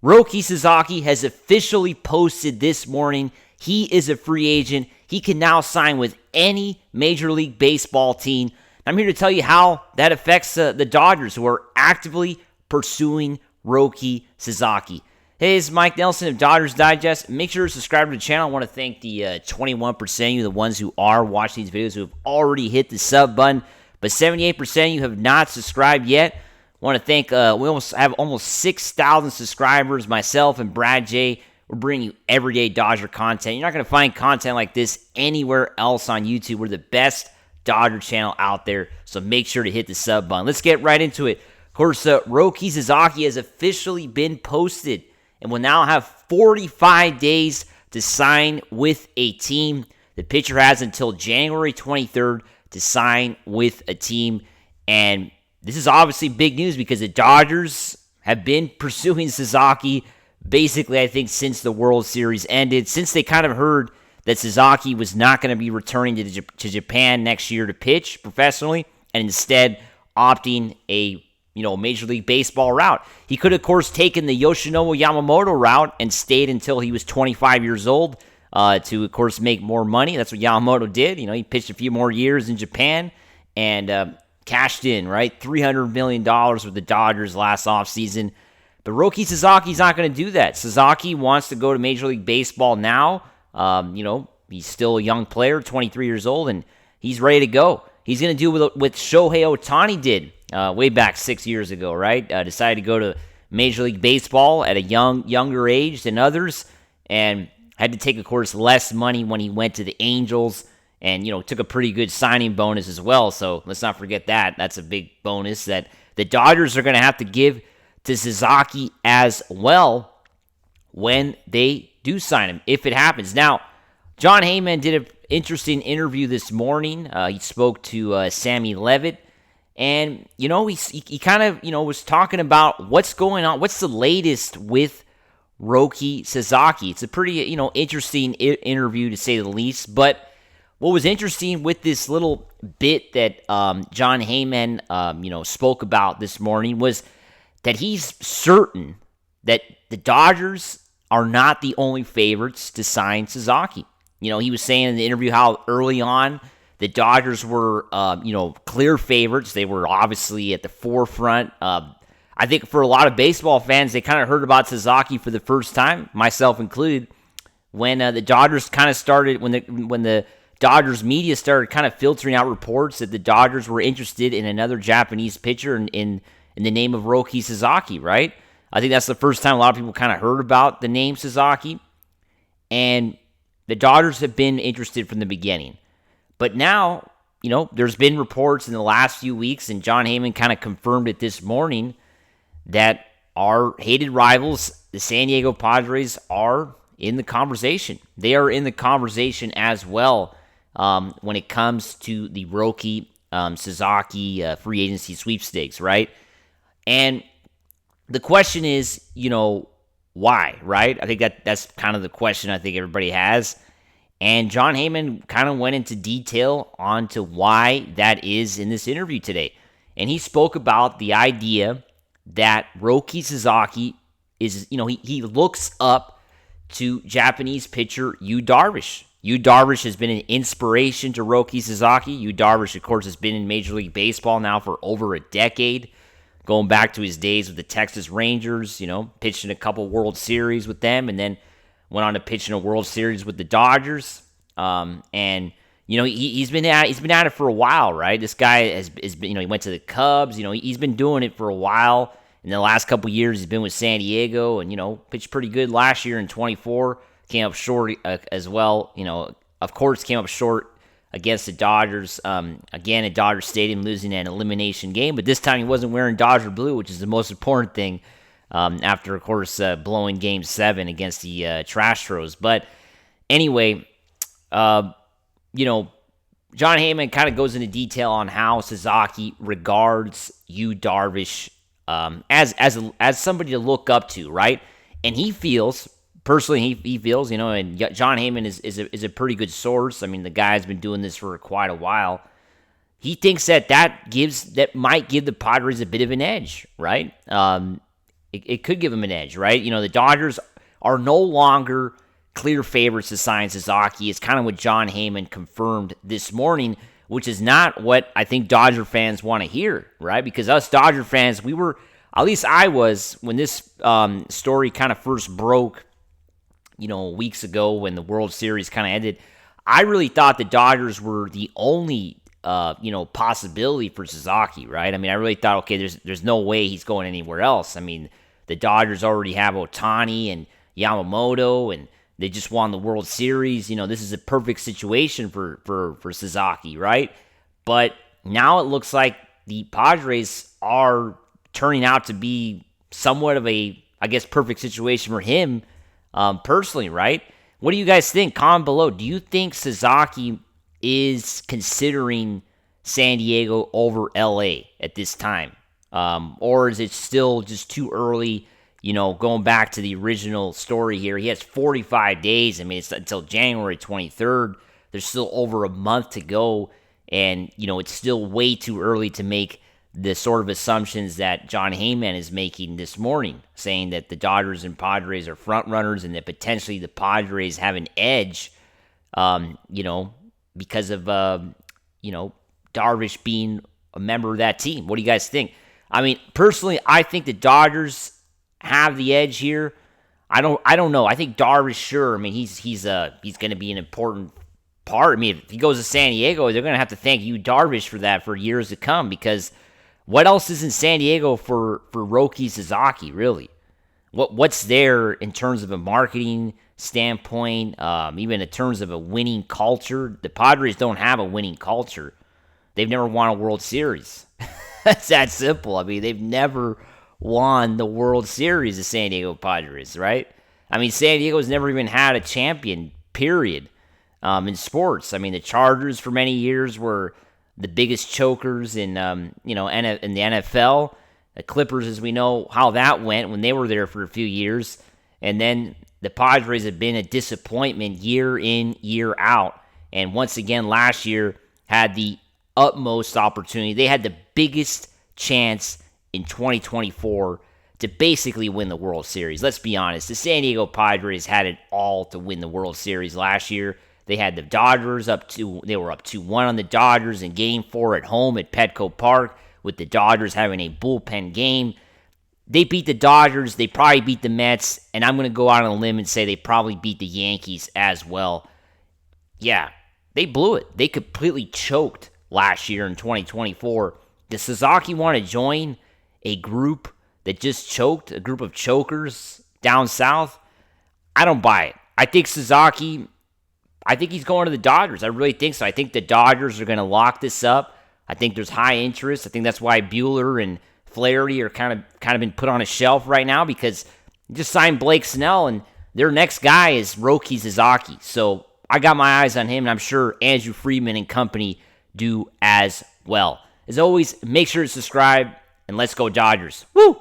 Roki Sasaki has officially posted this morning he is a free agent. He can now sign with any Major League Baseball team. I'm here to tell you how that affects the Dodgers, who are actively pursuing Roki Sasaki. Hey, it's Mike Nelson of Dodgers Digest. Make sure to subscribe to the channel. I want to thank the 21% of you, the ones who are watching these videos, who have already hit the sub button, but 78% of you have not subscribed yet. I want to thank, we almost have almost 6,000 subscribers, myself and Brad J. We're bringing you everyday Dodger content. You're not going to find content like this anywhere else on YouTube. We're the best Dodger channel out there, so make sure to hit the sub button. Let's get right into it. Of course, Roki Sasaki has officially been posted and will now have 45 days to sign with a team. The pitcher has until January 23rd to sign with a team, and this is obviously big news because the Dodgers have been pursuing Sasaki basically, I think, since the World Series ended, since they kind of heard that Sasaki was not going to be returning to Japan next year to pitch professionally, and instead opting a Major League Baseball route. He could, of course, taken the Yoshinobu Yamamoto route and stayed until he was 25 years old to, of course, make more money. That's what Yamamoto did. He pitched a few more years in Japan and cashed in, right? $300 million with the Dodgers last offseason. But Roki Sasaki's not going to do that. Sasaki wants to go to Major League Baseball now. He's still a young player, 23 years old, and he's ready to go. He's going to do what Shohei Ohtani did way back 6 years ago, right? Decided to go to Major League Baseball at a younger age than others, and had to take, of course, less money when he went to the Angels, and, took a pretty good signing bonus as well. So let's not forget that. That's a big bonus that the Dodgers are going to have to give to Sasaki as well when they do sign him, if it happens. Now, Jon Heyman did an interesting interview this morning. He spoke to Sammy Levitt, and, he kind of, was talking about what's going on, what's the latest with Roki Sasaki. It's a pretty, interesting interview, to say the least, but what was interesting with this little bit that Jon Heyman, spoke about this morning was that he's certain that the Dodgers are not the only favorites to sign Sasaki. He was saying in the interview how early on the Dodgers were, clear favorites. They were obviously at the forefront. I think for a lot of baseball fans, they kind of heard about Sasaki for the first time, myself included, when the Dodgers kind of started, when the Dodgers media started kind of filtering out reports that the Dodgers were interested in another Japanese pitcher in the name of Roki Sasaki, right? I think that's the first time a lot of people kind of heard about the name Sasaki. And the Dodgers have been interested from the beginning. But now, there's been reports in the last few weeks, and Jon Heyman kind of confirmed it this morning, that our hated rivals, the San Diego Padres, are in the conversation. They are in the conversation as well when it comes to the Roki Sasaki free agency sweepstakes, right? And the question is, why, right? I think that's kind of the question I think everybody has. And Jon Heyman kind of went into detail onto why that is in this interview today. And he spoke about the idea that Roki Sasaki is, he looks up to Japanese pitcher Yu Darvish. Yu Darvish has been an inspiration to Roki Sasaki. Yu Darvish, of course, has been in Major League Baseball now for over a decade, going back to his days with the Texas Rangers, pitched in a couple World Series with them, and then went on to pitch in a World Series with the Dodgers. And he's been at it for a while, right? This guy has been, he went to the Cubs. He's been doing it for a while. In the last couple years, he's been with San Diego, and pitched pretty good last year in 24. Came up short as well. Of course, came up short against the Dodgers, again at Dodger Stadium, losing an elimination game. But this time he wasn't wearing Dodger blue, which is the most important thing after, of course, blowing Game 7 against the Astros. But anyway, Jon Heyman kind of goes into detail on how Sasaki regards Yu Darvish as somebody to look up to, right? And he feels... Personally, he feels, and Jon Heyman is a pretty good source. I mean, the guy's been doing this for quite a while. He thinks that might give the Padres a bit of an edge, right? it could give them an edge, right? The Dodgers are no longer clear favorites to sign Sasaki. It's kind of what Jon Heyman confirmed this morning, which is not what I think Dodger fans want to hear, right? Because us Dodger fans, we were, at least I was, when this story kind of first broke, weeks ago when the World Series kind of ended, I really thought the Dodgers were the only, possibility for Sasaki, right? I mean, I really thought, okay, there's no way he's going anywhere else. I mean, the Dodgers already have Ohtani and Yamamoto, and they just won the World Series. This is a perfect situation for Sasaki, right? But now it looks like the Padres are turning out to be somewhat of a, I guess, perfect situation for him personally, right? What do you guys think? Comment below. Do you think Sasaki is considering San Diego over LA at this time? Or is it still just too early? Going back to the original story here, he has 45 days. I mean, it's until January 23rd. There's still over a month to go. And, it's still way too early to make the sort of assumptions that Jon Heyman is making this morning, saying that the Dodgers and Padres are front runners and that potentially the Padres have an edge, because of, Darvish being a member of that team. What do you guys think? I mean, personally, I think the Dodgers have the edge here. I don't know. I think Darvish, sure. I mean, he's going to be an important part. I mean, if he goes to San Diego, they're going to have to thank you, Darvish, for that for years to come, because what else is in San Diego for Roki Sasaki, really? What's there in terms of a marketing standpoint, even in terms of a winning culture? The Padres don't have a winning culture. They've never won a World Series. That's that simple. I mean, they've never won the World Series, the San Diego Padres, right? I mean, San Diego's never even had a champion, period, in sports. I mean, the Chargers for many years were the biggest chokers in the NFL. The Clippers, as we know how that went when they were there for a few years. And then the Padres have been a disappointment year in, year out. And once again, last year had the utmost opportunity. They had the biggest chance in 2024 to basically win the World Series. Let's be honest. The San Diego Padres had it all to win the World Series last year. They had the Dodgers they were up 2-1 on the Dodgers in Game 4 at home at Petco Park, with the Dodgers having a bullpen game. They beat the Dodgers. They probably beat the Mets. And I'm going to go out on a limb and say they probably beat the Yankees as well. Yeah, they blew it. They completely choked last year in 2024. Does Sasaki want to join a group that just choked, a group of chokers down south? I don't buy it. I think Sasaki, I think he's going to the Dodgers. I really think so. I think the Dodgers are going to lock this up. I think there's high interest. I think that's why Buehler and Flaherty are kind of been put on a shelf right now, because you just signed Blake Snell, and their next guy is Roki Sasaki. So I got my eyes on him, and I'm sure Andrew Friedman and company do as well. As always, make sure to subscribe, and let's go Dodgers. Woo!